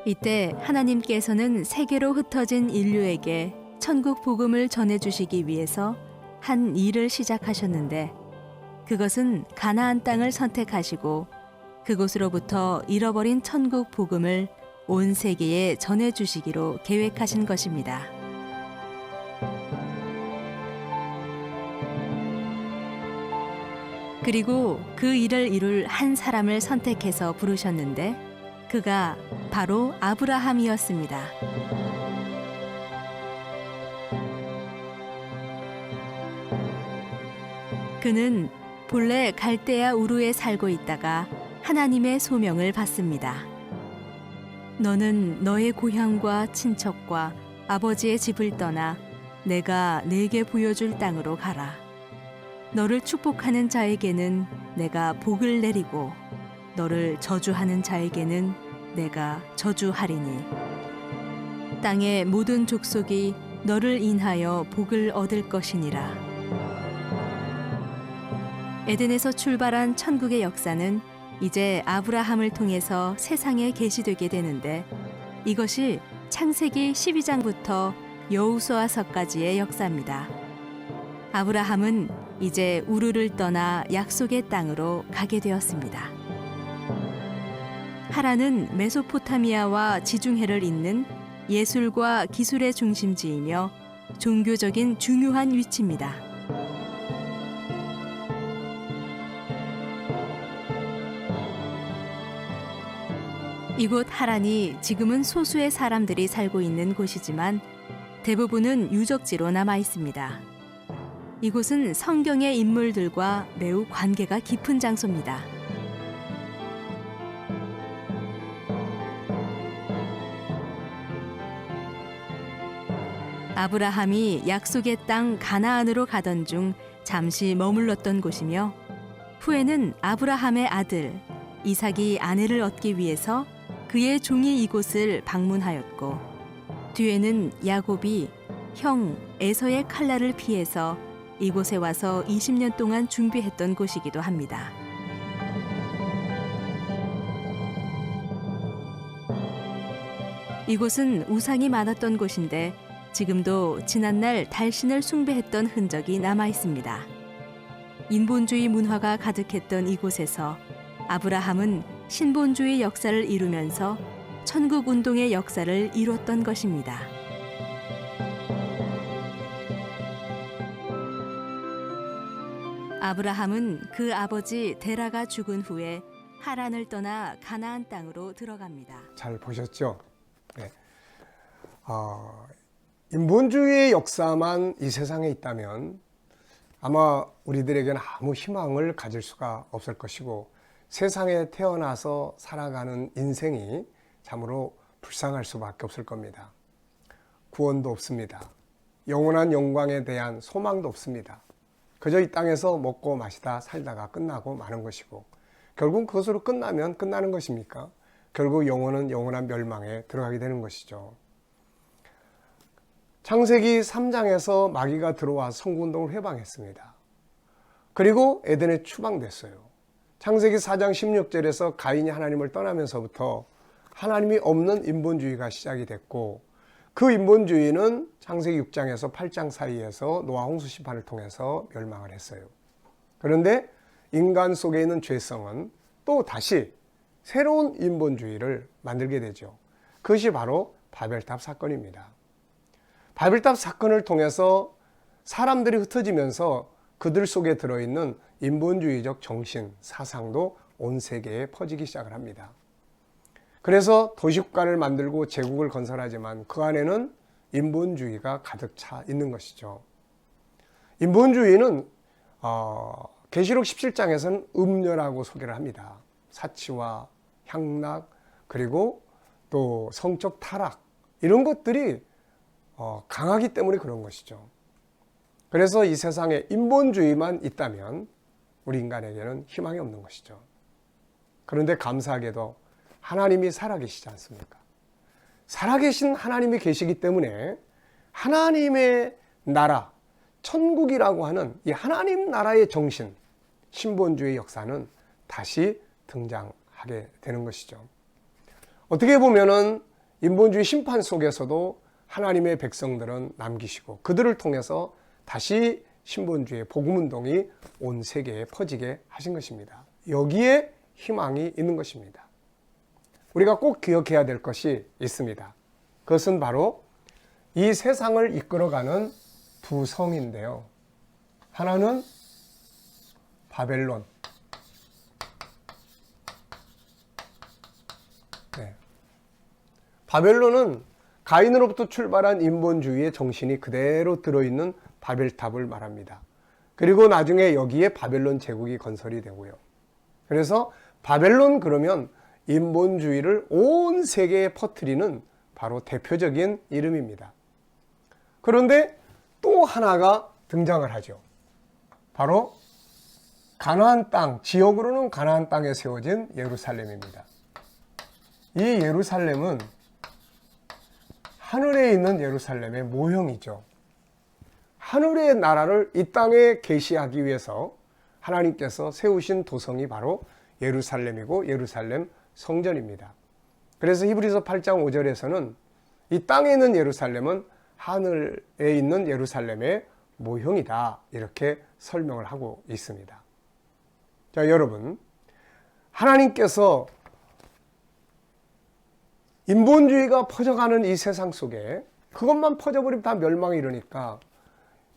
이때 하나님께서는 세계로 흩어진 인류에게 천국 복음을 전해주시기 위해서 한 일을 시작하셨는데, 그것은 가나안 땅을 선택하시고 그곳으로부터 잃어버린 천국 복음을 온 세계에 전해주시기로 계획하신 것입니다. 그리고 그 일을 이룰 한 사람을 선택해서 부르셨는데, 그가 바로 아브라함이었습니다. 그는 본래 갈대아 우르에 살고 있다가 하나님의 소명을 받습니다. 너는 너의 고향과 친척과 아버지의 집을 떠나 내가 네게 보여줄 땅으로 가라. 너를 축복하는 자에게는 내가 복을 내리고 너를 저주하는 자에게는 내가 저주하리니 땅의 모든 족속이 너를 인하여 복을 얻을 것이니라. 에덴에서 출발한 천국의 역사는 이제 아브라함을 통해서 세상에 계시되게 되는데, 이것이 창세기 12장부터 여호수아서까지의 역사입니다. 아브라함은 이제 우르를 떠나 약속의 땅으로 가게 되었습니다. 하란은 메소포타미아와 지중해를 잇는 예술과 기술의 중심지이며 종교적인 중요한 위치입니다. 이곳 하란이 지금은 소수의 사람들이 살고 있는 곳이지만 대부분은 유적지로 남아 있습니다. 이곳은 성경의 인물들과 매우 관계가 깊은 장소입니다. 아브라함이 약속의 땅 가나안으로 가던 중 잠시 머물렀던 곳이며, 후에는 아브라함의 아들 이삭이 아내를 얻기 위해서 그의 종이 이곳을 방문하였고, 뒤에는 야곱이 형 에서의 칼날을 피해서 이곳에 와서 20년 동안 준비했던 곳이기도 합니다. 이곳은 우상이 많았던 곳인데 지금도 지난날 달신을 숭배했던 흔적이 남아 있습니다. 인본주의 문화가 가득했던 이곳에서 아브라함은 신본주의 역사를 이루면서 천국운동의 역사를 이뤘던 것입니다. 아브라함은 그 아버지 데라가 죽은 후에 하란을 떠나 가나안 땅으로 들어갑니다. 잘 보셨죠? 네. 인본주의의 역사만 이 세상에 있다면 아마 우리들에게는 아무 희망을 가질 수가 없을 것이고, 세상에 태어나서 살아가는 인생이 참으로 불쌍할 수밖에 없을 겁니다. 구원도 없습니다. 영원한 영광에 대한 소망도 없습니다. 그저 이 땅에서 먹고 마시다 살다가 끝나고 마는 것이고, 결국 그것으로 끝나면 끝나는 것입니까? 결국 영혼은 영원한 멸망에 들어가게 되는 것이죠. 창세기 3장에서 마귀가 들어와 성군동을 회방했습니다. 그리고 에덴에 추방됐어요. 창세기 4장 16절에서 가인이 하나님을 떠나면서부터 하나님이 없는 인본주의가 시작이 됐고, 그 인본주의는 창세기 6장에서 8장 사이에서 노아 홍수 심판을 통해서 멸망을 했어요. 그런데 인간 속에 있는 죄성은 또 다시 새로운 인본주의를 만들게 되죠. 그것이 바로 바벨탑 사건입니다. 바벨탑 사건을 통해서 사람들이 흩어지면서 그들 속에 들어있는 인본주의적 정신, 사상도 온 세계에 퍼지기 시작을 합니다. 그래서 도시국가를 만들고 제국을 건설하지만 그 안에는 인본주의가 가득 차 있는 것이죠. 인본주의는 계시록 17장에서는 음녀라고 소개를 합니다. 사치와 향락, 그리고 또 성적 타락, 이런 것들이 강하기 때문에 그런 것이죠. 그래서 이 세상에 인본주의만 있다면 우리 인간에게는 희망이 없는 것이죠. 그런데 감사하게도 하나님이 살아계시지 않습니까? 살아계신 하나님이 계시기 때문에 하나님의 나라, 천국이라고 하는 이 하나님 나라의 정신, 신본주의 역사는 다시 등장하게 되는 것이죠. 어떻게 보면은 인본주의 심판 속에서도 하나님의 백성들은 남기시고 그들을 통해서 다시 신본주의 복음운동이 온 세계에 퍼지게 하신 것입니다. 여기에 희망이 있는 것입니다. 우리가 꼭 기억해야 될 것이 있습니다. 그것은 바로 이 세상을 이끌어가는 두 성인데요. 하나는 바벨론. 네. 바벨론은 가인으로부터 출발한 인본주의의 정신이 그대로 들어있는 바벨탑을 말합니다. 그리고 나중에 여기에 바벨론 제국이 건설이 되고요. 그래서 바벨론 그러면 인본주의를 온 세계에 퍼뜨리는 바로 대표적인 이름입니다. 그런데 또 하나가 등장을 하죠. 바로 가나안 땅, 지역으로는 가나안 땅에 세워진 예루살렘입니다. 이 예루살렘은 하늘에 있는 예루살렘의 모형이죠. 하늘의 나라를 이 땅에 계시하기 위해서 하나님께서 세우신 도성이 바로 예루살렘이고 예루살렘 성전입니다. 그래서 히브리서 8장 5절에서는 이 땅에 있는 예루살렘은 하늘에 있는 예루살렘의 모형이다, 이렇게 설명을 하고 있습니다. 자, 여러분, 하나님께서 인본주의가 퍼져가는 이 세상 속에 그것만 퍼져버리면 다 멸망이 이르니까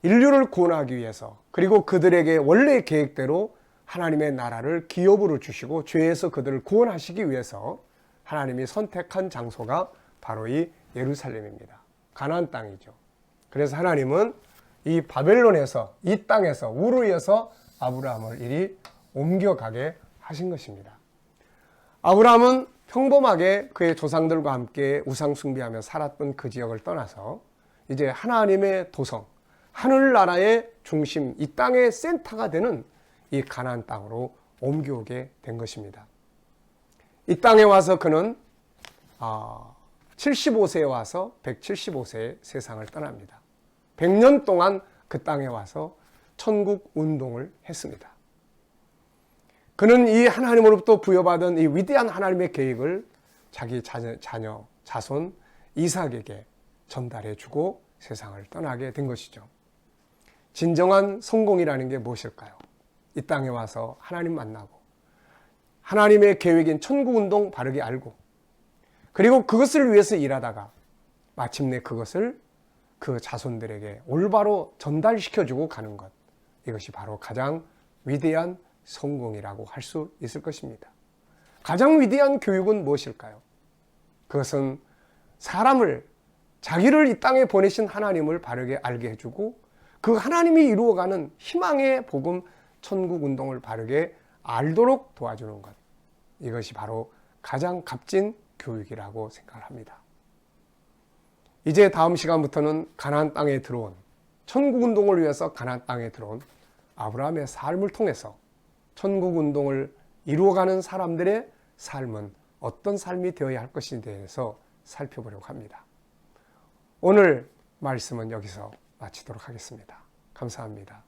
인류를 구원하기 위해서, 그리고 그들에게 원래의 계획대로 하나님의 나라를 기업으로 주시고 죄에서 그들을 구원하시기 위해서 하나님이 선택한 장소가 바로 이 예루살렘입니다. 가나안 땅이죠. 그래서 하나님은 이 바벨론에서, 이 땅에서, 우르에서 아브라함을 이리 옮겨가게 하신 것입니다. 아브라함은 평범하게 그의 조상들과 함께 우상 숭배하며 살았던 그 지역을 떠나서 이제 하나님의 도성, 하늘나라의 중심, 이 땅의 센터가 되는 이 가나안 땅으로 옮겨오게 된 것입니다. 이 땅에 와서 그는 75세에 와서 175세에 세상을 떠납니다. 100년 동안 그 땅에 와서 천국 운동을 했습니다. 그는 이 하나님으로부터 부여받은 이 위대한 하나님의 계획을 자기 자녀, 자손 이삭에게 전달해주고 세상을 떠나게 된 것이죠. 진정한 성공이라는 게 무엇일까요? 이 땅에 와서 하나님 만나고 하나님의 계획인 천국운동 바르게 알고 그리고 그것을 위해서 일하다가 마침내 그것을 그 자손들에게 올바로 전달시켜주고 가는 것, 이것이 바로 가장 위대한 성공이라고 할 수 있을 것입니다. 가장 위대한 교육은 무엇일까요? 그것은 사람을, 자기를 이 땅에 보내신 하나님을 바르게 알게 해주고 그 하나님이 이루어가는 희망의 복음, 천국 운동을 바르게 알도록 도와주는 것, 이것이 바로 가장 값진 교육이라고 생각을 합니다. 이제 다음 시간부터는 가나안 땅에 들어온, 천국 운동을 위해서 가나안 땅에 들어온 아브라함의 삶을 통해서 천국 운동을 이루어가는 사람들의 삶은 어떤 삶이 되어야 할 것인지에 대해서 살펴보려고 합니다. 오늘 말씀은 여기서 마치도록 하겠습니다. 감사합니다.